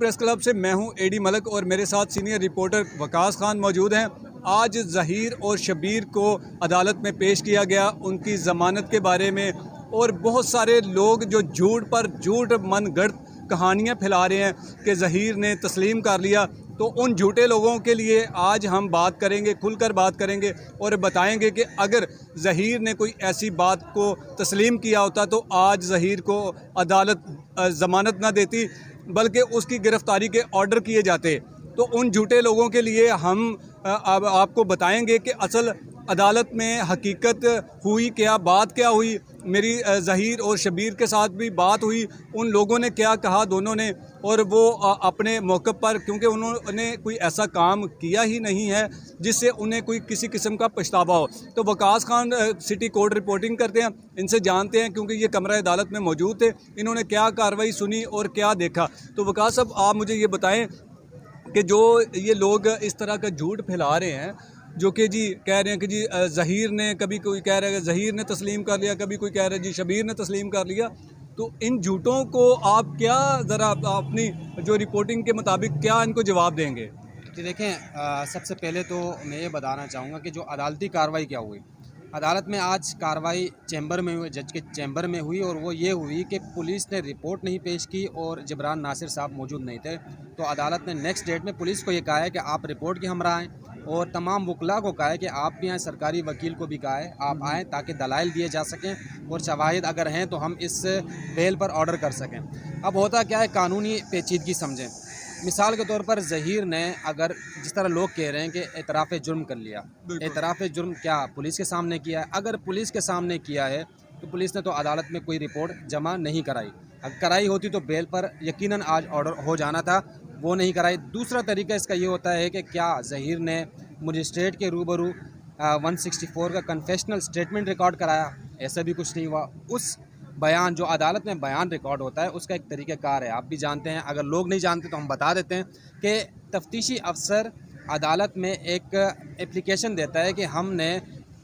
Press club से मैं हूं एडी मलक और मेरे साथ सीनियर रिपोर्टर वकास खान मौजूद हैं। आज ज़हीर और शबीर को अदालत में पेश किया गया उनकी ज़मानत के बारे में, और बहुत सारे लोग जो झूठ पर झूठ मनगढ़ंत कहानियां फैला रहे हैं कि ज़हीर ने तस्लीम कर लिया। तो उन झूठे लोगों के लिए आज हम बात करेंगे, खुलकर बात करेंगे और बताएंगे कि अगर ज़हीर ने कोई ऐसी बात को तस्लीम किया होता तो आज ज़हीर को अदालत ज़मानत ना देती, बल्कि उसकी गिरफ़्तारी के ऑर्डर किए जाते। तो उन झूठे लोगों के लिए हम अब आपको बताएंगे कि असल अदालत में हकीकत हुई क्या, बात क्या हुई। मेरी ज़हीर और शबीर के साथ भी बात हुई, उन लोगों ने क्या कहा दोनों ने, और वो अपने मौक़िफ़ पर, क्योंकि उन्होंने कोई ऐसा काम किया ही नहीं है जिससे उन्हें कोई किसी किस्म का पछतावा हो। तो Waqas Khan city court reporting करते हैं, इनसे जानते हैं, क्योंकि ये कमरा अदालत में मौजूद थे, इन्होंने क्या कार्रवाई सुनी और क्या देखा। तो वकास साहब, आप मुझे ये बताएं कि जो ये लोग इस तरह का झूठ फैला रहे हैं, जो कि जी कह रहे हैं कि जी ज़हीर ने, कभी कोई कह रहा है ज़हीर ने तस्लीम कर लिया, कभी कोई कह रहा है जी शबीर ने तस्लीम कर लिया, तो इन झूठों को आप क्या, ज़रा अपनी जो रिपोर्टिंग के मुताबिक क्या इनको जवाब देंगे? जी देखें, सबसे पहले तो मैं ये बताना चाहूँगा कि जो अदालती कार्रवाई क्या हुई। अदालत में आज कार्रवाई चैम्बर में हुई, जज के चैम्बर में हुई, और वो ये हुई कि पुलिस ने रिपोर्ट नहीं पेश की और जबरान नासिर साहब मौजूद नहीं थे। तो अदालत ने नेक्स्ट डेट में पुलिस को ये कहा है कि आप रिपोर्ट के हमरा आएँ, और तमाम वकला को कहा है कि आप भी आएँ, सरकारी वकील को भी कहा है आप आएँ, ताकि दलाइल दिए जा सकें और शवाहिद अगर हैं तो हम इस बेल पर ऑर्डर कर सकें। अब होता क्या है, कानूनी पेचीदगी समझें। मिसाल के तौर पर ज़हीर ने, अगर जिस तरह लोग कह रहे हैं कि एतराफ़ जुर्म कर लिया, एतराफ़ जुर्म क्या पुलिस के सामने किया है? अगर पुलिस के सामने किया है तो पुलिस ने तो अदालत में कोई रिपोर्ट जमा नहीं कराई। अगर कराई होती तो बेल पर यकीनन आज ऑर्डर हो जाना था, वो नहीं कराई। दूसरा तरीका इसका ये होता है कि क्या ज़हीर ने मजिस्ट्रेट के रूबरू 164 का कन्फेशनल स्टेटमेंट रिकॉर्ड कराया? ऐसा भी कुछ नहीं हुआ। उस बयान, जो अदालत में बयान रिकॉर्ड होता है, उसका एक तरीक़ाकार है, आप भी जानते हैं। अगर लोग नहीं जानते तो हम बता देते हैं कि तफ्तीशी अफसर अदालत में एक एप्लीकेशन देता है कि हमने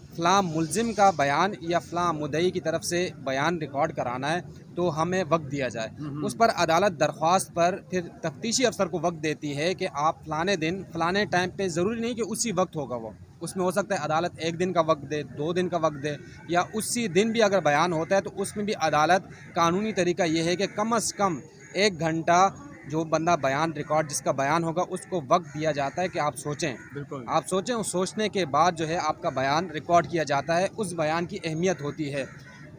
फ़लाँ मुल्ज़िम का बयान या फ़लाँ मुद्दई की तरफ से बयान रिकॉर्ड कराना है, तो हमें वक्त दिया जाए। उस पर अदालत दरख्वास्त पर फिर तफ्तीशी अफसर को वक्त देती है कि आप फ़लाने दिन फ़लाने टाइम पे, ज़रूरी नहीं कि उसी वक्त होगा वो, उसमें हो सकता है अदालत 1 दिन का वक्त दे, 2 दिन का वक्त दे, या उसी दिन भी अगर बयान होता है तो उसमें भी अदालत, कानूनी तरीका ये है कि कम से कम 1 घंटा जो बंदा बयान रिकॉर्ड, जिसका बयान होगा, उसको वक्त दिया जाता है कि आप सोचें। बिल्कुल, आप सोचें, उस सोचने के बाद जो है आपका बयान रिकॉर्ड किया जाता है, उस बयान की अहमियत होती है।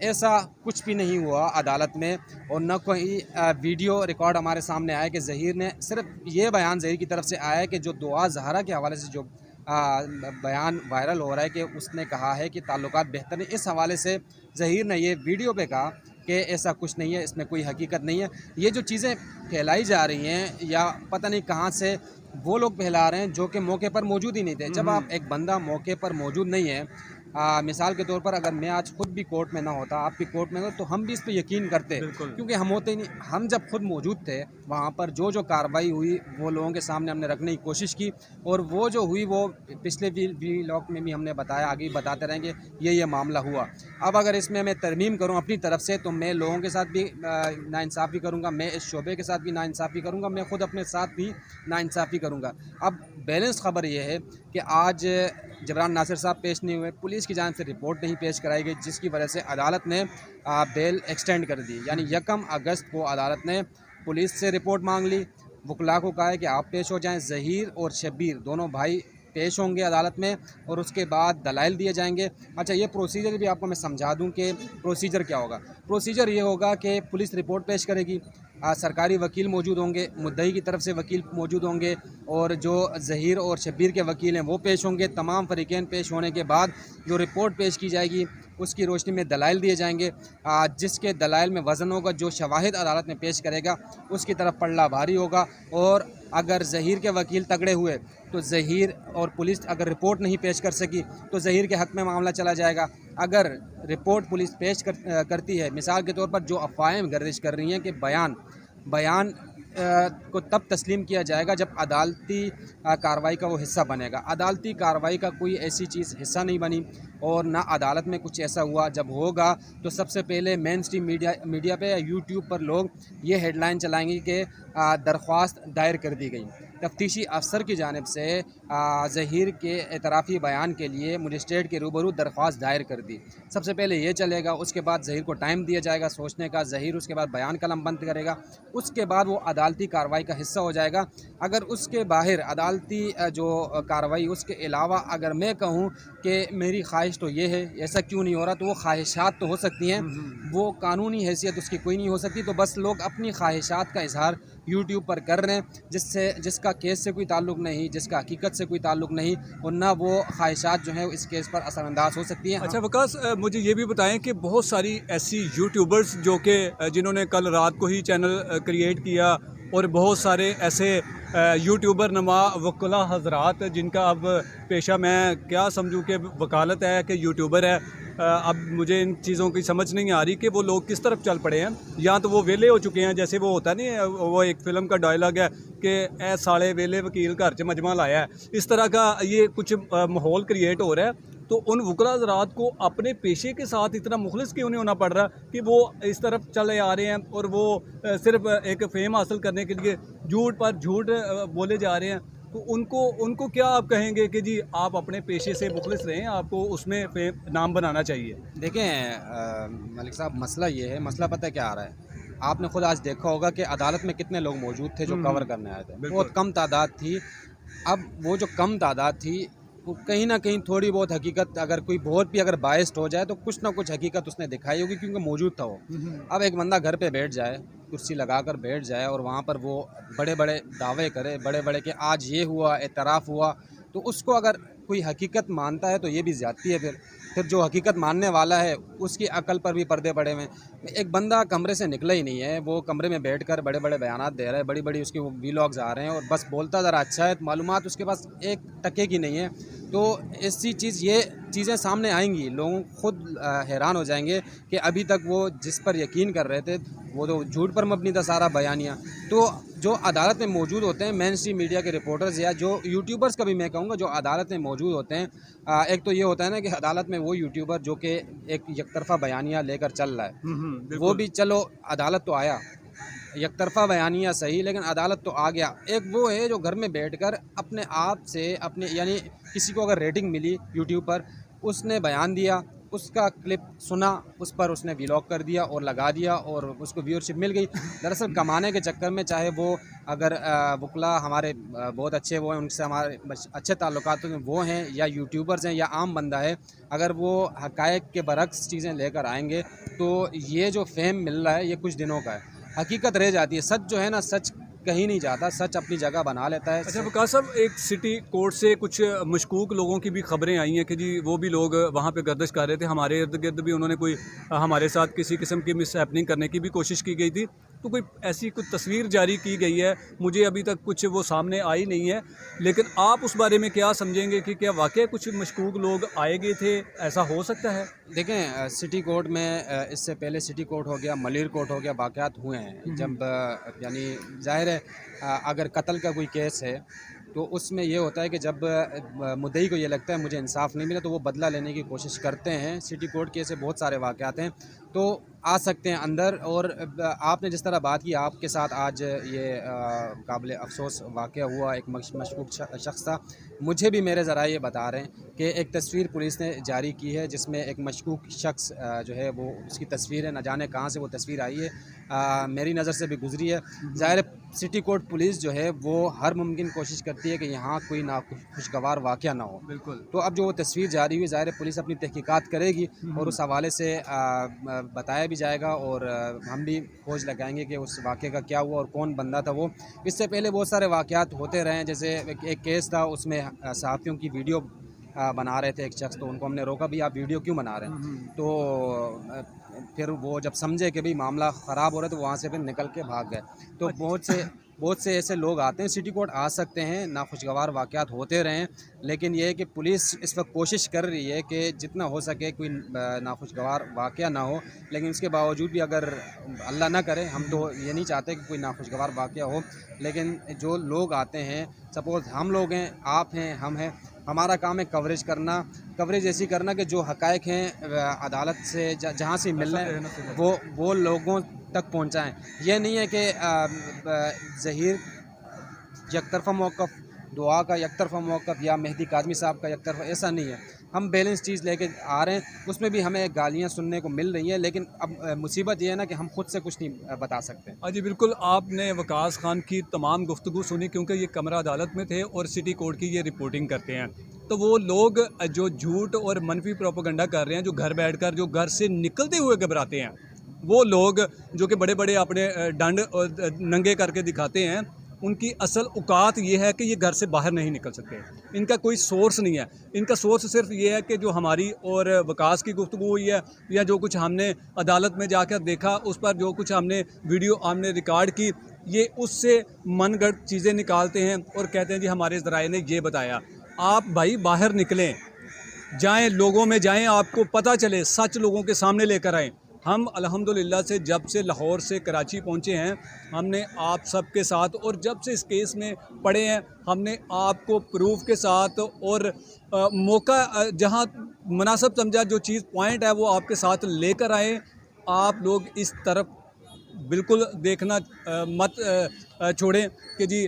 ऐसा कुछ भी नहीं हुआ अदालत में, और न कोई वीडियो रिकॉर्ड हमारे सामने आया कि ज़हीर ने, सिर्फ ये बयान ज़हीर की तरफ से आया है कि जो दुआ ज़हरा के हवाले से जो बयान वायरल हो रहा है कि उसने कहा है कि ताल्लुकात बेहतर नहीं, इस हवाले से ज़हीर ने ये वीडियो पे कहा कि ऐसा कुछ नहीं है, इसमें कोई हकीकत नहीं है। ये जो चीज़ें फैलाई जा रही हैं, या पता नहीं कहाँ से वो लोग फैला रहे हैं जो कि मौके पर मौजूद ही नहीं थे। जब आप, एक बंदा मौके पर मौजूद नहीं है, मिसाल के तौर पर अगर मैं आज खुद भी कोर्ट में ना होता, आप भी कोर्ट में हो, तो हम भी इस पे यकीन करते, क्योंकि हम होते ही नहीं। हम जब खुद मौजूद थे वहाँ पर, जो कार्रवाई हुई वो लोगों के सामने हमने रखने की कोशिश की, और वो जो हुई वो पिछले व्लॉग में भी हमने बताया, आगे बताते रहेंगे ये मामला हुआ। अब अगर इसमें मैं तरमीम करूँ अपनी तरफ से, तो मैं लोगों के साथ भी नाइंसाफ़ी करूँगा, मैं इस शोबे के साथ भी नाइंसाफ़ी करूँगा, मैं खुद अपने साथ भी नाइंसाफ़ी करूँगा। अब बैलेंस खबर ये है कि आज जबरान नासिर साहब पेश नहीं हुए, पुलिस की जानिब से रिपोर्ट नहीं पेश कराई गई, जिसकी वजह से अदालत ने बेल एक्सटेंड कर दी। यानी 1 अगस्त को अदालत ने पुलिस से रिपोर्ट मांग ली, वकला को कहा है कि आप पेश हो जाएं। ज़हीर और शबीर दोनों भाई पेश होंगे अदालत में, और उसके बाद दलाइल दिए जाएंगे। अच्छा, ये प्रोसीजर भी आपको मैं समझा दूं कि प्रोसीजर क्या होगा। प्रोसीजर ये होगा कि पुलिस रिपोर्ट पेश करेगी, सरकारी वकील मौजूद होंगे, मुद्दई की तरफ से वकील मौजूद होंगे, और जो ज़हीर और शबीर के वकील हैं वो पेश होंगे। तमाम फ़रीक़ैन पेश होने के बाद जो रिपोर्ट पेश की जाएगी, उसकी रोशनी में दलाइल दिए जाएंगे, जिसके दलाइल में वज़न होगा, जो शवाहिद अदालत में पेश करेगा उसकी तरफ पल्ला भारी होगा। और अगर ज़हीर के वकील तगड़े हुए तो ज़हीर और पुलिस अगर रिपोर्ट नहीं पेश कर सकी तो ज़हीर के हक़ में मामला चला जाएगा। अगर रिपोर्ट पुलिस पेश करती है, मिसाल के तौर पर जो अफ़वाहें गर्दिश कर रही हैं कि बयान को तब तस्लीम किया जाएगा जब अदालती कार्रवाई का वो हिस्सा बनेगा। अदालती कार्रवाई का कोई ऐसी चीज़ हिस्सा नहीं बनी और ना अदालत में कुछ ऐसा हुआ। जब होगा तो सबसे पहले मेन स्ट्रीम मीडिया पे या यूट्यूब पर लोग ये हेडलाइन चलाएंगे कि दरख्वास्त दायर कर दी गई। तफ्तीशी अफसर की जानिब से ज़हीर के एतराफ़ी बयान के लिए मजिस्ट्रेट के रूबरू दरख्वास्त दायर कर दी। सबसे पहले ये चलेगा, उसके बाद ज़हीर को टाइम दिया जाएगा सोचने का। ज़हीर उसके बाद बयान कलम बंद करेगा, उसके बाद वो अदालती कार्रवाई का हिस्सा हो जाएगा। अगर उसके बाहर अदालती जो कार्रवाई उसके अलावा अगर मैं कहूँ कि मेरी ख्वाहिश तो ये है, ऐसा क्यों नहीं हो रहा, तो वो ख्वाहिशात तो हो सकती हैं, वो कानूनी हैसियत उसकी कोई नहीं हो सकती। तो बस लोग अपनी ख्वाहिशात का इजहार यूट्यूब पर कर रहे हैं, जिसका केस से कोई ताल्लुक़ नहीं, जिसका हकीकत से कोई ताल्लुक़ नहीं, और ना वो ख्वाहिशात जो हैं इस केस पर असरअंदाज हो सकती हैं। अच्छा वकास, मुझे ये भी बताएं कि बहुत सारी ऐसी यूट्यूबर्स जो कि जिन्होंने कल रात को ही चैनल क्रिएट किया, और बहुत सारे ऐसे यूट्यूबर नमा वकला हजरात जिनका अब पेशा मैं क्या समझूं कि वकालत है कि यूट्यूबर है। अब मुझे इन चीज़ों की समझ नहीं आ रही कि वो लोग किस तरफ चल पड़े हैं। या तो वो वेले हो चुके हैं, जैसे वो होता नहीं है, वो एक फ़िल्म का डायलॉग है कि ए साले वेले वकील घर च मजमा लाया है। इस तरह का ये कुछ माहौल क्रिएट हो रहा है। तो उन वकला हज़रात को अपने पेशे के साथ इतना मुखलिस क्यों नहीं होना पड़ रहा कि वो इस तरफ चले आ रहे हैं और वो सिर्फ एक फ़ेम हासिल करने के लिए झूठ पर झूठ बोले जा रहे हैं। तो उनको क्या आप कहेंगे कि जी आप अपने पेशे से मुखलिस रहें, आपको उसमें फेम नाम बनाना चाहिए? देखें मलिक साहब, मसला ये है, मसला पता है क्या आ रहा है। आपने खुद आज देखा होगा कि अदालत में कितने लोग मौजूद थे जो कवर करने आए थे। बहुत कम तादाद थी। अब वो जो कम तादाद थी वो कहीं ना कहीं थोड़ी बहुत हकीकत, अगर कोई बहुत भी अगर बायस्ड हो जाए तो कुछ ना कुछ हकीकत उसने दिखाई होगी, क्योंकि मौजूद था वो। अब एक बंदा घर पे बैठ जाए, कुर्सी लगा कर बैठ जाए और वहाँ पर वो बड़े बड़े दावे करे, बड़े बड़े कि आज ये हुआ, एतराफ़ हुआ, तो उसको अगर कोई हकीकत मानता है तो ये भी ज़्यादती है। फिर जो हकीकत मानने वाला है उसकी अकल पर भी पर्दे पड़े हुए हैं। एक बंदा कमरे से निकला ही नहीं है, वो कमरे में बैठकर बड़े बड़े बयानात दे रहा है, बड़ी बड़ी उसकी वो वीलॉग्स आ रहे हैं, और बस बोलता ज़रा अच्छा है, मालूमात उसके पास एक टके की नहीं है। तो ऐसी ये चीज़ें सामने आएंगी, लोग खुद हैरान हो जाएंगे कि अभी तक वो जिस पर यकीन कर रहे थे वो तो झूठ पर मबनी था सारा बयानिया। तो जो अदालत में मौजूद होते हैं मेन स्ट्रीम मीडिया के रिपोर्टर्स या जो यूट्यूबर्स का भी मैं कहूँगा जो अदालत में मौजूद होते हैं, एक तो ये होता है ना कि अदालत में वो यूट्यूबर जो कि एक एकतरफ़ा बयानिया लेकर चल रहा है, वो भी चलो अदालत तो आया, एकतरफ़ा बयानिया सही, लेकिन अदालत तो आ गया। एक वो है जो घर में बैठकर अपने आप से अपने, यानी किसी को अगर रेटिंग मिली यूट्यूब पर, उसने बयान दिया, उसका क्लिप सुना, उस पर उसने व्लॉग कर दिया और लगा दिया और उसको व्यूअरशिप मिल गई। दरअसल कमाने के चक्कर में, चाहे वो अगर वकला हमारे बहुत अच्छे वो हैं, उनसे हमारे अच्छे ताल्लुकात वो हैं, या यूट्यूबर्स हैं, या आम बंदा है, अगर वो हक़ाइक़ के बरक्स चीज़ें लेकर आएंगे तो ये जो फ़ेम मिल रहा है ये कुछ दिनों का है, हकीकत रह जाती है। सच जो है ना, सच कहीं नहीं जाता, सच अपनी जगह बना लेता है। अच्छा वकास साहब, एक सिटी कोर्ट से कुछ मशकूक लोगों की भी खबरें आई हैं कि जी वो भी लोग वहाँ पे गर्दिश कर रहे थे, हमारे इर्द गिर्द भी उन्होंने कोई हमारे साथ किसी किस्म की मिस हैपनिंग करने की भी कोशिश की गई थी। तो कोई ऐसी कुछ तस्वीर जारी की गई है, मुझे अभी तक कुछ वो सामने आई नहीं है, लेकिन आप उस बारे में क्या समझेंगे कि क्या वाकई कुछ मशकूक लोग आए गए थे, ऐसा हो सकता है? देखें, सिटी कोर्ट में इससे पहले सिटी कोर्ट हो गया, मलिर कोर्ट हो गया, वाक़यात हुए हैं। जब यानी ज़ाहिर है अगर कत्ल का कोई केस है तो उसमें ये होता है कि जब मुद्दई को ये लगता है मुझे इंसाफ नहीं मिला तो वो बदला लेने की कोशिश करते हैं। सिटी कोर्ट के ऐसे बहुत सारे वाक़यात हैं, तो आ सकते हैं अंदर। और आपने जिस तरह बात की, आपके साथ आज ये काबिल अफसोस वाक़या हुआ, एक मशकूक शख्स था। मुझे भी मेरे ज़रा ये बता रहे हैं कि एक तस्वीर पुलिस ने जारी की है जिसमें एक मशकूक शख्स जो है वो, उसकी तस्वीर है, न जाने कहाँ से वो तस्वीर आई है, मेरी नज़र से भी गुजरी है। ज़ाहिर सिटी कोर्ट पुलिस जो है वो हर मुमकिन कोशिश करती है कि यहाँ कोई खुशगवार वाक़या ना हो। बिल्कुल। तो अब जो वो तस्वीर जारी हुई, ज़ाहिर पुलिस अपनी तहकीकात करेगी और उस हवाले से बताया भी जाएगा, और हम भी खोज लगाएंगे कि उस वाक़े का क्या हुआ और कौन बंदा था वो। इससे पहले बहुत सारे वाक़यात होते रहे हैं, जैसे एक केस था, उसमें सहाफ़ियों की वीडियो बना रहे थे एक शख्स, तो उनको हमने रोका, भी आप वीडियो क्यों बना रहे हैं? तो फिर वो जब समझे कि भाई मामला ख़राब हो रहा है तो वहाँ से फिर निकल के भाग गए। तो बहुत से बहुत से ऐसे लोग आते हैं, सिटी कोर्ट आ सकते हैं, नाखुशगवार वाक़यात होते रहें, लेकिन ये है कि पुलिस इस वक्त कोशिश कर रही है कि जितना हो सके कोई नाखुशगवार वाक़या ना हो। लेकिन इसके बावजूद भी अगर अल्लाह ना करे, हम तो ये नहीं चाहते कि कोई नाखुशगवार वाक़या हो, लेकिन जो लोग आते हैं, सपोज़ हम लोग हैं, आप हैं, हम हैं, हमारा काम है कवरेज करना, कवरेज ऐसी करना कि जो हक़ाइक़ हैं अदालत से जहाँ से मिल रहे हैं वो लोगों तक पहुँचाएँ। ये नहीं है कि ज़हीर एकतरफ़ा मौक़िफ़, दुआ का एकतरफ़ा मौक़िफ़ या मेहदी काज़मी साहब का एकतरफ़ा, ऐसा नहीं है। हम बैलेंस चीज़ लेके आ रहे हैं, उसमें भी हमें गालियाँ सुनने को मिल रही हैं, लेकिन अब मुसीबत ये है ना कि हम खुद से कुछ नहीं बता सकते। हाँ जी, बिल्कुल आपने वकास खान की तमाम गुफ्तगू सुनी, क्योंकि ये कमरा अदालत में थे और सिटी कोर्ट की ये रिपोर्टिंग करते हैं। तो वो लोग जो झूठ और मनफी प्रोपेगेंडा कर रहे हैं, जो घर बैठकर जो घर से निकलते हुए घबराते हैं, वो लोग जो कि बड़े बड़े अपने डंड और नंगे करके दिखाते हैं, उनकी असल औकात ये है कि ये घर से बाहर नहीं निकल सकते। इनका कोई सोर्स नहीं है। इनका सोर्स सिर्फ ये है कि जो हमारी और वकास की गुफ्तगू हुई है या जो कुछ हमने अदालत में जाकर देखा, उस पर जो कुछ हमने वीडियो हमने रिकॉर्ड की, ये उससे मनगढ़ंत चीज़ें निकालते हैं और कहते हैं जी हमारे ज़राए ने ये बताया। आप भाई बाहर निकलें, जाएं, लोगों में जाएं, आपको पता चले, सच लोगों के सामने लेकर आएँ। हम अल्हम्दुलिल्लाह से जब से लाहौर से कराची पहुँचे हैं, हमने आप सब के साथ, और जब से इस केस में पड़े हैं, हमने आपको प्रूफ के साथ और मौका जहाँ मुनासिब समझा, जो चीज़ पॉइंट है वो आपके साथ लेकर आए। आप लोग इस तरफ बिल्कुल देखना मत छोड़ें कि जी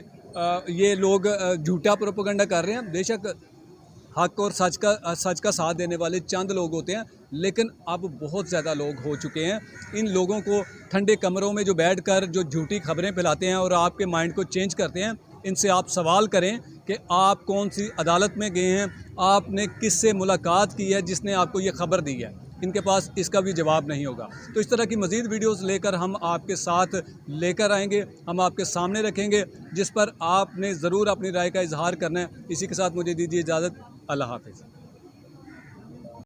ये लोग झूठा प्रोपेगेंडा कर रहे हैं। बेशक हक और सच का साथ देने वाले चंद लोग होते हैं, लेकिन अब बहुत ज़्यादा लोग हो चुके हैं। इन लोगों को ठंडे कमरों में जो बैठकर जो झूठी खबरें फैलाते हैं और आपके माइंड को चेंज करते हैं, इनसे आप सवाल करें कि आप कौन सी अदालत में गए हैं, आपने किससे मुलाकात की है जिसने आपको ये ख़बर दी है। इनके पास इसका भी जवाब नहीं होगा। तो इस तरह की मज़ीद वीडियोज़ लेकर हम आपके साथ लेकर आएँगे, हम आपके सामने रखेंगे, जिस पर आपने ज़रूर अपनी राय का इजहार करना है। इसी के साथ मुझे दीजिए इजाज़त। अल्लाह हाफ़िज़।